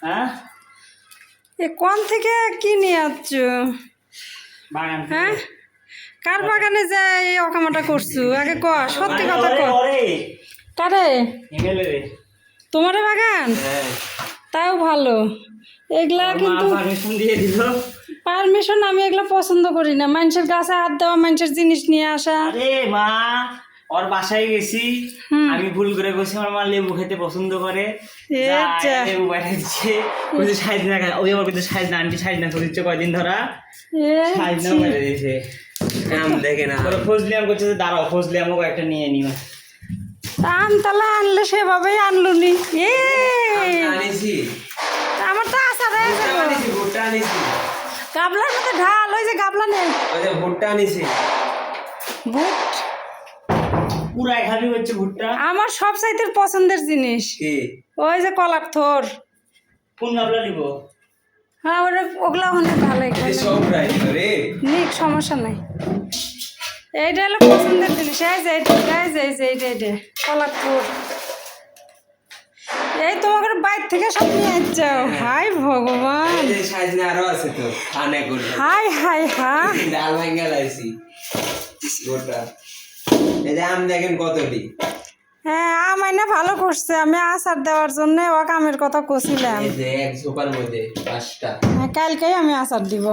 হ্যাঁ এ কোন থেকে কি নিয়ে আসছ? বাগান হ্যাঁ, কার বাগানে যে এই অকামাটা করছু? আগে ক, সত্যি কথা ক। কারে? তোমার বাগান? হ্যাঁ তাও ভালো। এগুলা কিন্তু পারমিশন দিয়ে দিল। পারমিশন, আমি এগুলা পছন্দ করি না। মানুষের গাছে হাত দেওয়া, মানুষের জিনিস নিয়ে আসা। আরে মা, ওর বাসায় গেছি, আমি ভুল করে গেছি। আমার মা লেবু খেতে পছন্দ করে, লেবু পাঠাচ্ছে। বলছে সাইজ না, ওই আবার বলছে সাইজ না, আন্টি সাইজ না করে দিচ্ছে কয়দিন ধরা, সাইজ না পাঠিয়ে দিয়েছে। আম দেখে না, ফজলি আম করছে যে দাঁড়াও, ফজলি আমও একটা নিয়ে নিও। আম তালা আনলে সেভাবেই আনলু নি। আমার তো আশা রয়ে যাবে। ভুট্টা আনিছি, গাবলার মধ্যে ঢাল, ওই যে গাবলা নেই। ভুট্টা আনিছি। ভুট পুরাই খাবি হচ্ছে ভুট্টা। আমার সব চাইতে পছন্দের জিনিস ওই যে কলার থোর। কোন গাবলা নিব? হ্যাঁ, ওগুলা অনেক ভালো। নিক, সমস্যা নাই। এইটা হলো পছন্দের জিনিস। এই যে এইটা কলার থোর। এই তোমাদের বাইর থেকে সব নিয়ে আসছো? হাই ভগবান, আরো আছে তো, হাই হাই হাই। ডাল ভাঙ্গা লাইছি গোটা। এই যে আম দেখেন কতটি। হ্যাঁ, আমায় না ভালো করছে। আমি আচার দেওয়ার জন্য ও কামের কথা কছিলাম। এই যে এক ঝোপার মধ্যে 5টা। হ্যাঁ, কালকেই আমি আচার দিব।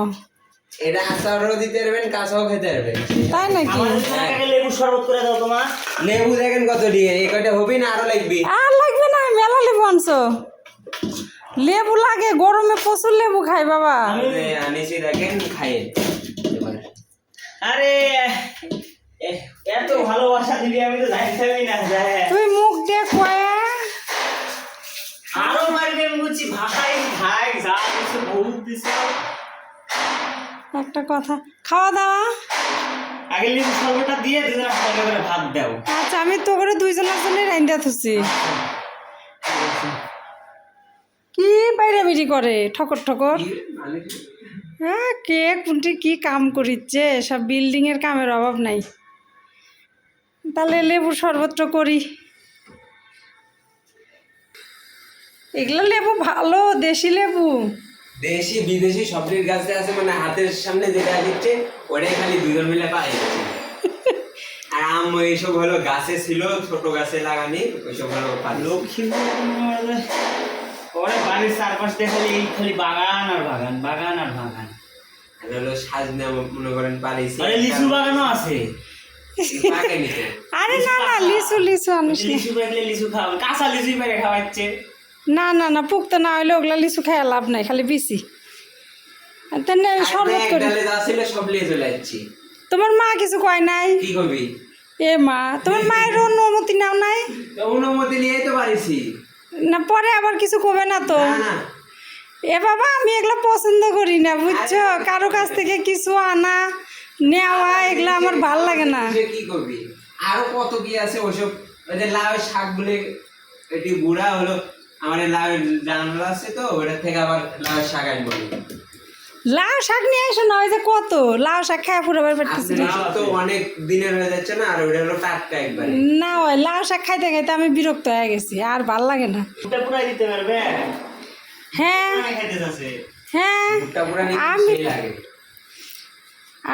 এটা আচারও দিতে পারবেন, কাঁচাও খেতে পারবেন। তাই নাকি? লেবু শরবত করে দাও তোমার। লেবু দেখেন কতটি, এই কয়টা হবি না আরো লাগবে? আর লাগবে না, মেলা লেবু আনছো। লেবু লাগে, গরমে প্রচুর লেবু খাই বাবা। আনিছি দেখেন, খাইয়েন। আরে এত ভালোবাসা দিবি, আমি তো জানতামই না। তুই মুখ দিয়ে কয়ে আরো মারবে মুচি, ভাষাই ভাই যা কিছু বহুত দিছে। একটা কথা, খাওয়া দাওয়া আগে লেবু শরবতটা দিয়ে দুজন একসাথে করে ভাত দাও। আচ্ছা, আমি তো করে দুইজনের জন্য রাইন্দা থুছি। কি বাইরে বেরি করে ঠকর ঠকর। হ্যাঁ, কে কোনটি কি কাম করিচ্ছে, সব বিল্ডিং এর কামের অভাব নাই। তাহলে লেবুর শরবতটা করি। এগুলো লেবু ভালো, দেশি লেবু। দেশি বিদেশি সবজির গাছে আছে, মানে হাতের সামনে যেটা দিচ্ছে ওটাই খালি দুজন মিলে পাই। আর আম এইসব হলো গাছে ছিল, ছোট গাছে লাগানি, ওইসব হলো লক্ষ্মী ওরে বাড়ির চারপাশ দিয়ে খালি বাগান আর বাগান, বাগান আর বাগান। হলো সাজনা মনে করেন পারিছি। আরে লিচু বাগানও আছে। আরে না না, লিচু আনিস না। লিচু পাইলে লিচু খাওয়া, কাঁচা লিচুই পেরে খাওয়াচ্ছে। না না না, পুক্ত না হইলে ওগুলা লিচু খাইয়া লাভ নাই, খালি বিচি। শরবত করি। সব লিয়ে চলে যাচ্ছি। তোমার মা কিছু কয় নাই? কি করবি? এ মা, তোমার মায়ের অনুমতি নাও নাই? অনুমতি নিয়ে তো পারিছি না, পরে আবার কিছু কবে না তো? এ বাবা, আমি এগুলো পছন্দ করি না, বুঝছো? কারো কাছ থেকে কিছু আনা নেওয়া এগুলো আমার ভাল লাগে না। কি করবি? আরো কত কি আছে ওসব। ওই যে লাউ শাক বলে এটি গুড়া হলো, আমার লাউ জানলা আছে তো, ওটা থেকে আবার লাউ শাক আনবো। লাউ শাক নিয়ে আসো না, ওই যে কত লাউ শাক খায় পুরোবার পারতেছি না তো, অনেক দিনের হয়ে যাচ্ছে না, আর ওটা হলো টাটকা একবার। না, ওই লাউ শাক খাইতে খাইতে আমি বিরক্ত হয়ে গেছি, আর ভাল লাগে না। ওটা পুরাই দিতে পারবে? হ্যাঁ খাইতে যাচ্ছে। হ্যাঁ, ভুট্টা পুরা নিতে লাগে।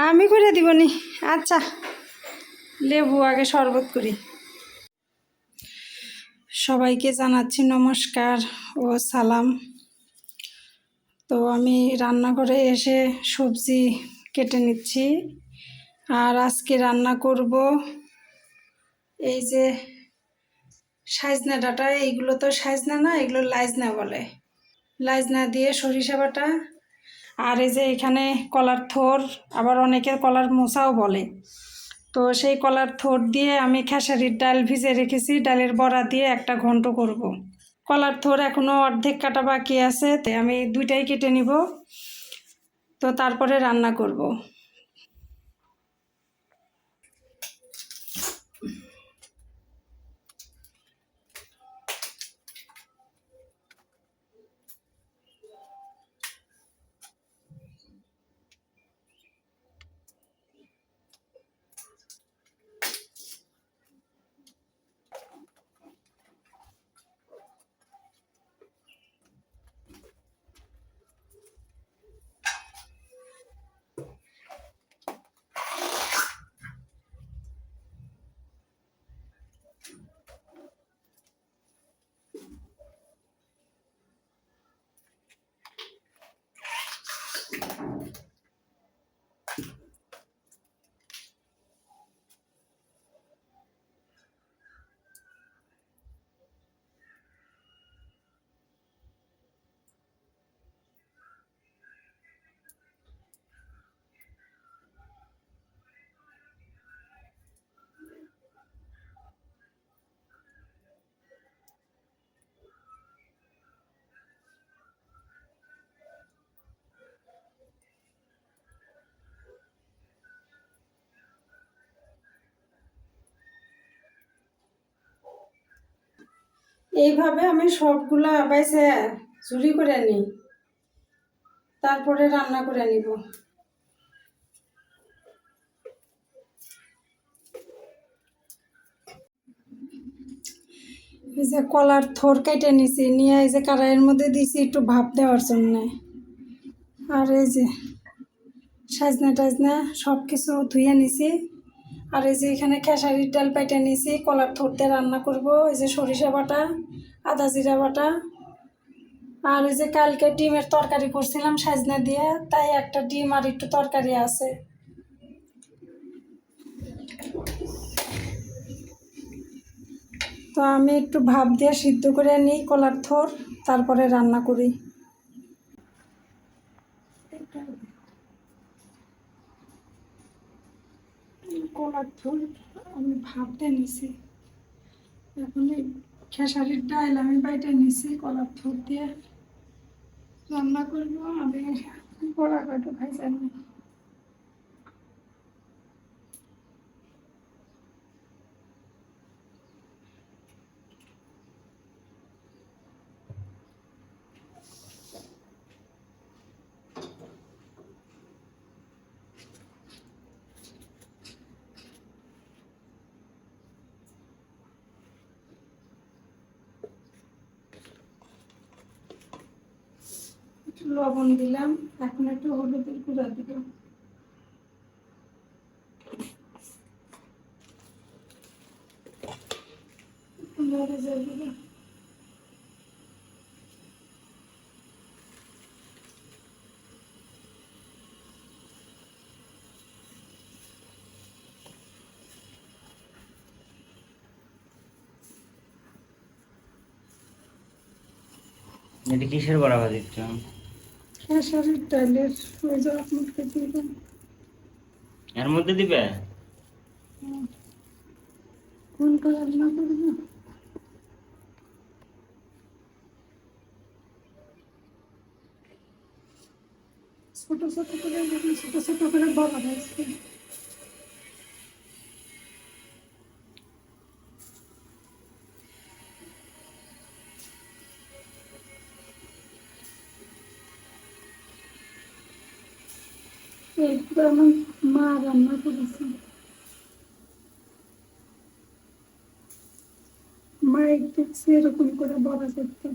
আমি করে দিবনি। আচ্ছা, লেবু আগে শরবত করি। সবাইকে জানাচ্ছি নমস্কার ও সালাম। তো আমি রান্নাঘরে এসে সবজি কেটে নিচ্ছি। আর আজকে রান্না করব এই যে সাজনা ডাঁটা। এইগুলো তো সাজনা না, এগুলো লাইজনা বলে। লাইজনা দিয়ে সরিষা বাটা, আর এই যে এখানে কলার থোর, আবার অনেকের কলার মোচাও বলে। তো সেই কলার থোর দিয়ে আমি খেসারির ডাল ভিজে রেখেছি, ডালের বড়া দিয়ে একটা ঘন্ট করব। কলার থোর এখনও অর্ধেক কাটা বাকি আছে, তাই আমি দুইটাই কেটে নিব, তো তারপরে রান্না করব। এইভাবে আমি সবগুলা বাইসে চুরি করে নিই, তারপরে রান্না করে নিব। এই যে কলার থোর কেটে নিছি, নিয়ে এই যে কড়াইয়ের মধ্যে দিছি একটু ভাপ দেওয়ার জন্য। আর এই যে সাজনা টাজনা সব কিছু ধুয়ে নিছি। আর এই যে এখানে খেসারির ডাল পাইটে নিছি, কলার থোর দিয়ে রান্না করব। এই যে সরিষা বাটা, আদা জিরা বাটা। আর ওই যে কালকে ডিমের তরকারি করছিলাম সাজনা দিয়ে, তাই একটা ডিম আর একটু তরকারি আছে। তো আমি একটু ভাপ দিয়ে সিদ্ধ করে নিই কলার থোর, তারপরে রান্না করি। কলার থোর আমি ভাপ দিয়ে নিছি, এখন এই খেসারির ডাল আমি বাইটে নিছি, কলার থোর দিয়ে রান্না করবো। আমি বড়া কয়টা ভাই জানি। একটু লবণ দিলাম, এখন একটু হলুদের গুঁড়া দিব। মরিচের গুঁড়া, এটা কিসের বড়া ভাজিচ্ছ? খেসারির ডালের ওই যে আপনাকে দিলাম। এর মধ্যে দিবে? কোনটা রান্না করবো? ছোট ছোট করে ছোট ছোট করে বড়া ভাজছি। এইগুলো আমার মা রান্না করেছে। মায়ের দেখছি এরকম করে বড়া করতে।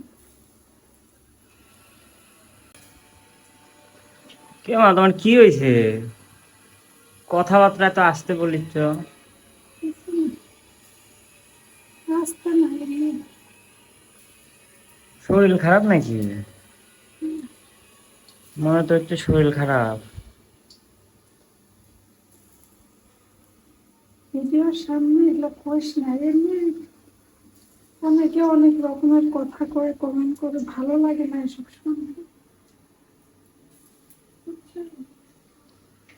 কে মা, তোমার কি হয়েছে? কথাবার্তা তো আসতে বলিচ্ছ। রাস্তা না এমনি। শরীর খারাপ নাকি? মনে তো হচ্ছে শরীর খারাপ। ভিডিওর সামনে এগুলো কোশ না, এমনি অনেকে অনেক রকমের কথা করে কমেন্ট করে, ভালো লাগে না এসব শুনতে।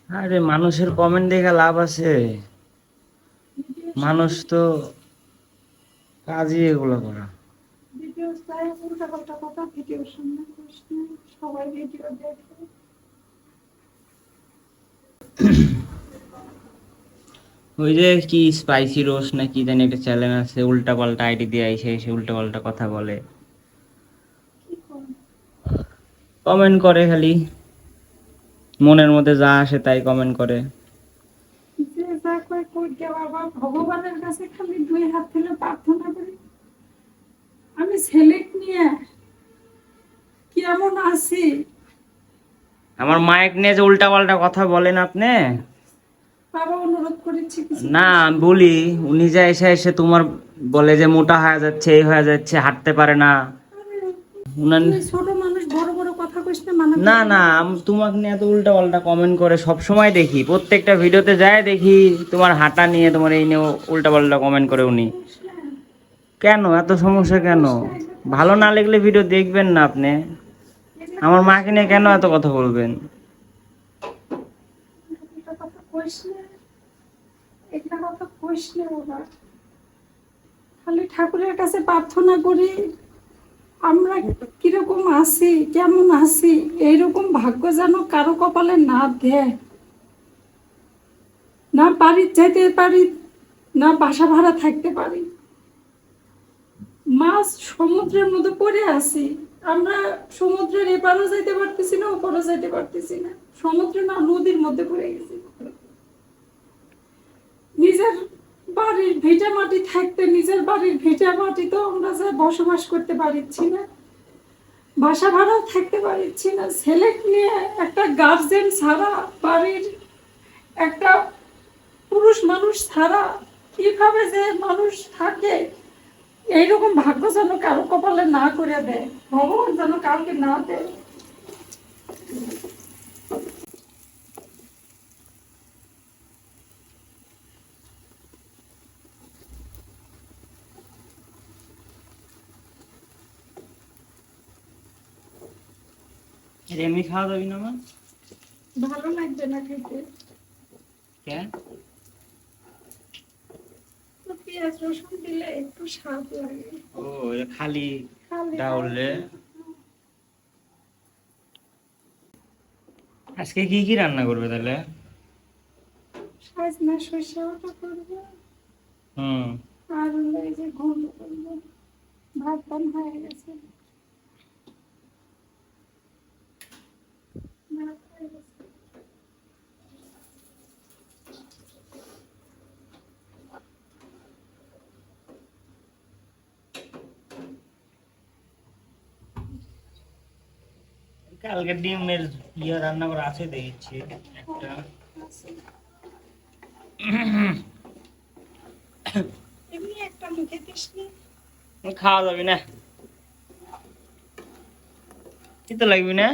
আরে মানুষের কমেন্ট দেখে লাভ আছে? মানুষ তো কাজই এগুলো করা। ভিডিও চাই উল্টা পাল্টা কথা ভিডিওর সামনে কোশ না, সবাই ভিডিও দেখে। ওই যে কি স্পাইসি রোস্ট না কি জানি একটা চ্যানেল আছে, উল্টা পাল্টা আইডি দিয়ে এসে এসে উল্টা পাল্টা কথা বলে, কি করবো? কমেন্ট করে খালি মনের মধ্যে যা আসে তাই কমেন্ট করে। যে যা করে করতে, বাবা ভগবানের কাছে খালি দুই হাত ফেলে প্রার্থনা করি আমি ছেলেক নিয়ে কেমন আছি। আমার মাইক নিয়ে যে উল্টা পাল্টা কথা বলেন আপনি, বাবা অনুরোধ করেছি কিছু। না আমি বলি, উনি যা এসে এসে তোমার বলে যে মোটা হয়ে যাচ্ছে, এই হয়ে যাচ্ছে, হাঁটতে পারে না। উনার তুই ছোট মানুষ, বড় বড় কথা কইস না, মানা না না তোমাকে নিয়ে এত উল্টা পাল্টা কমেন্ট করে সব সময় দেখি, প্রত্যেকটা ভিডিওতে যায় দেখি তোমার হাঁটা নিয়ে, তোমার এই নিয়ে উল্টা পাল্টা কমেন্ট করে উনি। কেন এত সমস্যা কেন? ভালো না লাগলে ভিডিও দেখবেন না আপনি? আমার মাকে নিয়ে কেন এত কথা বলবেন? এগুলা কথা কইস না, এগুলা কথা কইস না বাবা। খালি ঠাকুরের কাছে প্রার্থনা করি আমরা কিরকম আছি, কেমন আছি, এইরকম ভাগ্য যেন কারো কপালে না দেয়। না বাড়ির যাইতে পারি, না বাসা ভাড়া থাকতে পারি। মাছ সমুদ্রের মধ্যে পড়ে আছি। আমরা সমুদ্রের এপারও যাইতে পারতেছি না, ওপারও যাইতে পারতেছি না। সমুদ্র না, নদীর মধ্যে পড়ে গেছি। নিজের বাড়ির ভিটা মাটি থাকতে নিজের বাড়ির ভিটা মাটিতেও আমরা যে বসবাস করতে পারছি না, বাসা ভাড়াও থাকতে পারছি না। ছেলে নিয়ে একটা গার্জেন ছাড়া, বাড়ির একটা পুরুষ মানুষ ছাড়া কিভাবে যে মানুষ থাকে, এইরকম ভাগ্য যেন কারো কপালে না করে দেয়, ভগবান যেন কাউকে না দেয়। এমনি খাওয়া যাবি না মা? ভালো লাগবে না খেতে। কেন? তো পেঁয়াজ রসুন দিলে একটু স্বাদ লাগে। ও এটা খালি খালি ডাউলে। আজকে কি কি রান্না করবে তাহলে? সাজনা সরষে ওটা করবো, হুম। আর হলো এই যে ঘুম করবো। ভাত পান হয়ে গেছে, ভাত হয়ে গেছে। কালকে ডিমের রান্না করা আছে দেখছি একটা। এমনি একটা মুখে দিসনি। খাওয়া যাবে না, তো লাগবে না।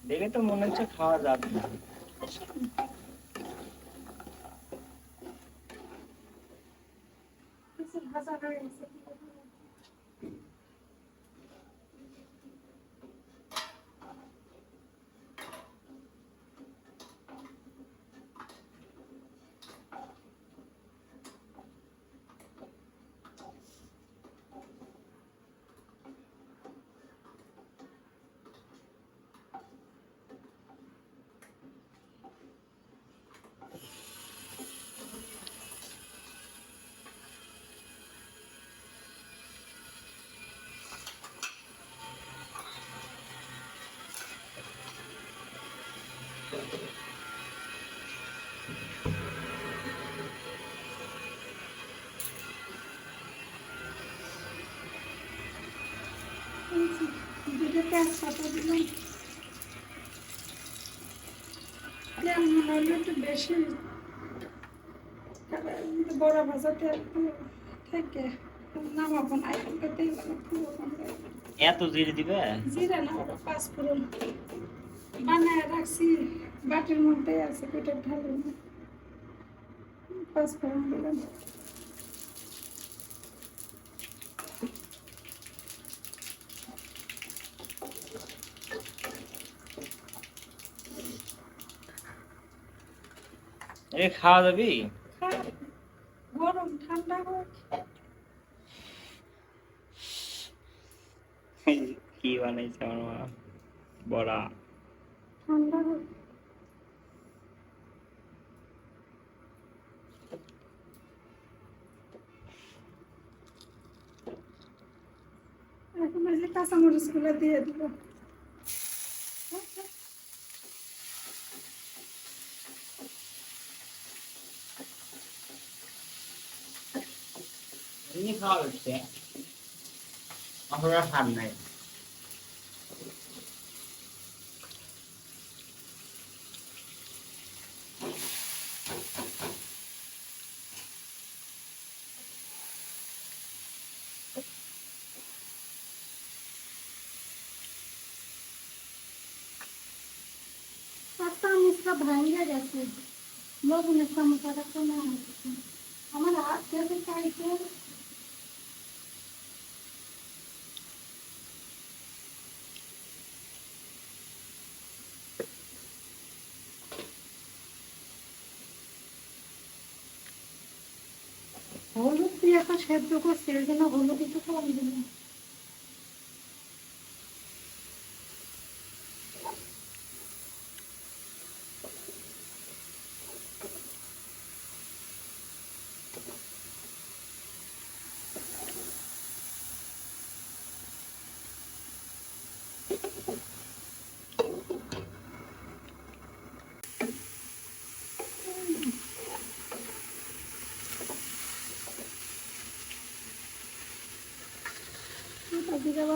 দেখে তো মনে হচ্ছে খাওয়া যাবে না। ভাজা হয়ে গেছে। দুটো তেজপাতা দিলাম, তেল মনে হলো একটু বেশি, বড় ভাজা তেল থেকে নামাবো না, এখানকার তেল পুরো কম দেবো। এত জিরে দিবে? জিরা না, ওটা পাঁচফোড়ন বানায় রাখছি, বাটির মধ্যে আছে, পেটে ঢালো না। পাঁচফোড়ন দিলাম। এ খাওয়া যাবি? গরম ঠান্ডা হোক। কি বানাইছে আমার মা? বড়া। ঠান্ডা হোক। এখন এই যে কাঁচামরিচ গুলো দিয়ে দিব। এমনি খাওয়া হচ্ছে, আমার আর হার নাই। চামচটা ভাঙে গেছে, লবণের চামচটা কমে আসছে। আমার হাত থেকে চাইছে। হলুদ দিয়ে একটা সেদ্ধ করছে, এর জন্য হলুদ একটু কম দিলাম।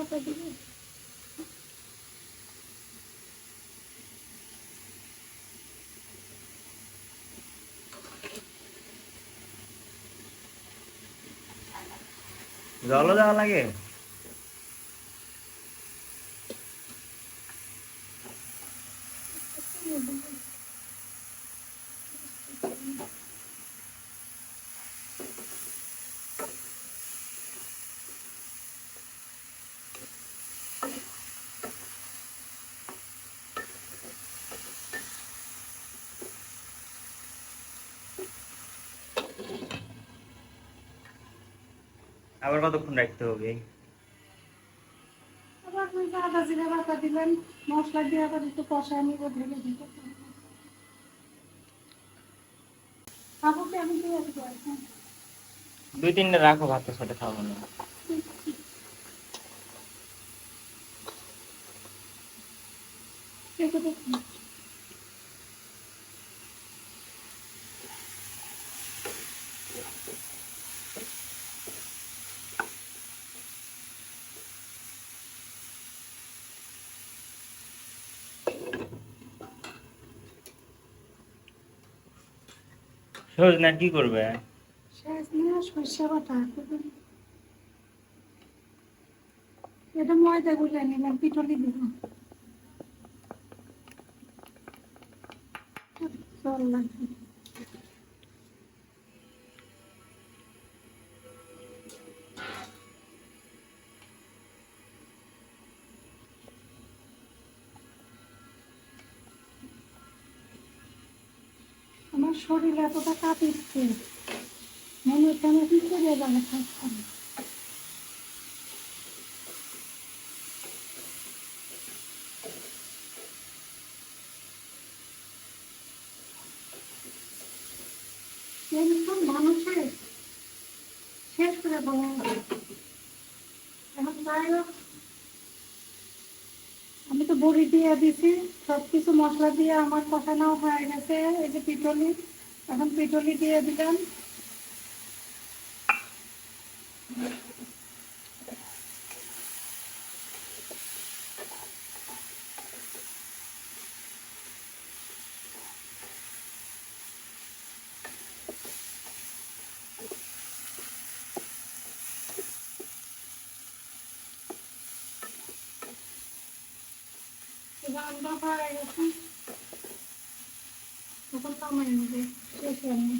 বাতা দিবে। জলও দেওয়া লাগে? আবার কতক্ষণ রাখতে হবে? আবার ওই যে আদা জিরা বাটা দিলেন, মশলা দিয়ে আবার একটু কষায় নিব, ঢেলে দিতে খাবো কি আমি দিয়ে দিব এখন? 2-3টা রাখো, ভাতের সাথে খাবো না। দেখো দেখুন। সজনা কি করবে? শেষ নিয়ে সর্ষে বাটা করবেন। এটা ময়দা গুলে নিলাম, পিঠলি দিব। জল লাগবে। আমার শরীর এতটা কাঁপিচ্ছে, মনে হচ্ছে আমি কি করে যাবে থাকতাম। টেনশন মানুষের শেষ করে বলা যায়। এখন যাই হোক, আমি তো বড়ি দিয়ে দিছি, সবকিছু মশলা দিয়ে আমার কষানো হয়ে গেছে। এই যে পিঠলি, এখন পিঠলি দিয়ে দিলাম। রান্না হয়ে গেছে, এখন নামাই নেবে, শেষ রান্না।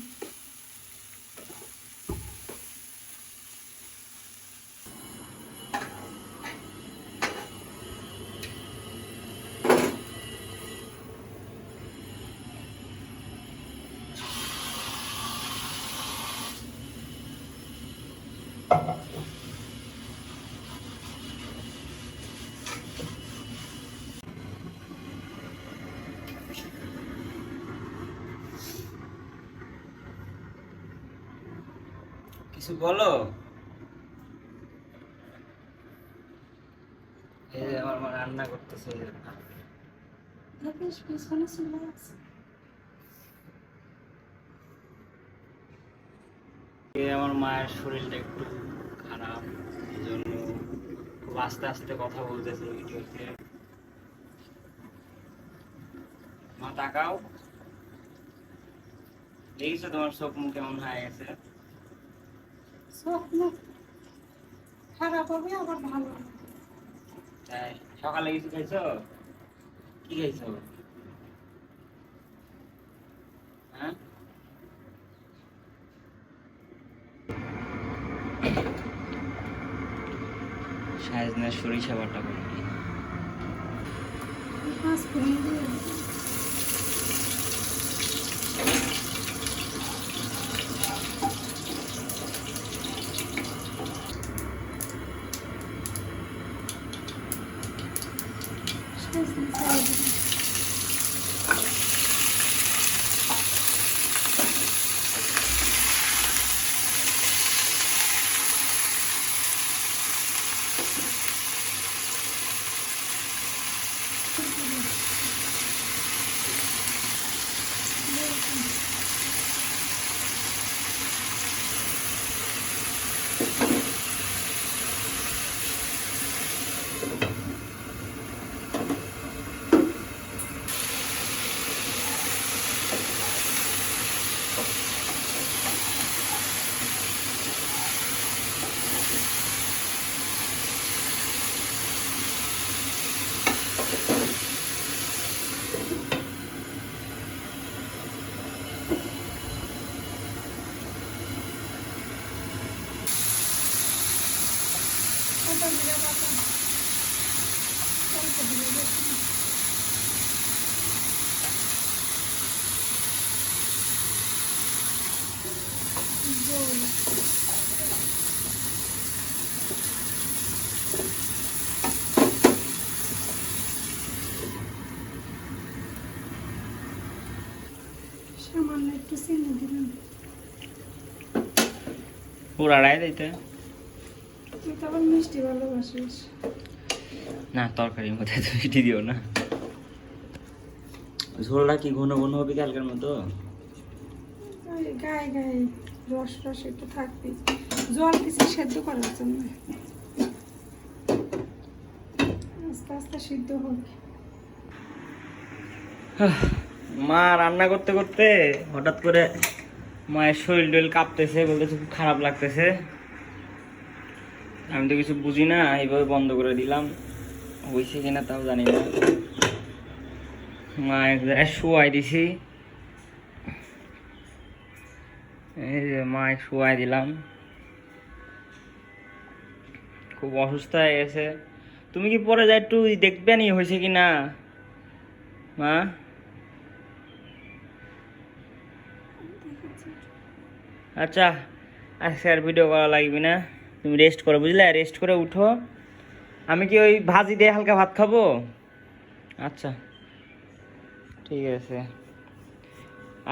কিছু বলো। এই যে আমার মা রান্না করতেছে। দেখিস পিছনে চলে আসছে। আমার মায়ের শরীরটা একটু খারাপ, এই জন্য খুব আস্তে আস্তে কথা বলতেছে ভিডিওতে। মা তাকাও, দেখছো তোমার চোখ মুখ কেমন হয়ে গেছে? চোখ মুখ খারাপ হবে আবার ভালো হবে। তাই সকালে কিছু খাইছো? কি খাইছো? হ্যাঁ, সাজনা সরিষা বাটা করবি। পাঁচ ফোড়ন দিয়ে শেষ দিয়ে দিলাম। গোটা জিরা বাটা অল্প দিলে বেশি না। ঝোল সামান্য একটু চিনি দিলাম। পুরাড়াই দিতে তুই তো আবার মিষ্টি ভালোবাসিস। না, তরকারির মধ্যে তো মিষ্টি দিও না। ঝোলটা কি ঘন ঘন হবে কালকের মতো? ওই গায়ে গায়ে রস রস একটু থাকবে, জল কিছু সেদ্ধ করার জন্য। আস্তে আস্তে সিদ্ধ হবে। মা রান্না করতে করতে হঠাৎ করে মায়ের শরীর টরীর কাঁপতেছে, বলতেছে খুব খারাপ লাগতেছে। আমি তো কিছু বুঝি না, এইভাবে বন্ধ করে দিলাম। হয়েছে কিনা তাও জানি না। মা এক জায়গায় শোয়াই দিছি, এই যে মা শোয়াই দিলাম। খুব অসুস্থ হয়ে গেছে। তুমি কি পরে যাই একটু দেখবে নি হয়েছে কি না মা? আচ্ছা, আজকে আর ভিডিও করা লাগবে না, তুমি রেস্ট করো, বুঝলে? রেস্ট করে উঠো। আমি কি ওই ভাজি দিয়ে হালকা ভাত খাবো? আচ্ছা ঠিক আছে,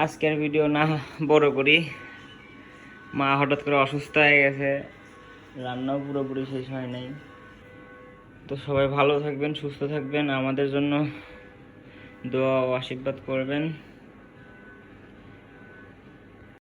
আজকের ভিডিও না বড় করি। মা হঠাৎ করে অসুস্থ হয়ে গেছে, রান্নাও পুরোপুরি শেষ হয় নাই। তো সবাই ভালো থাকবেন, সুস্থ থাকবেন, আমাদের জন্য দোয়া ও আশীর্বাদ করবেন।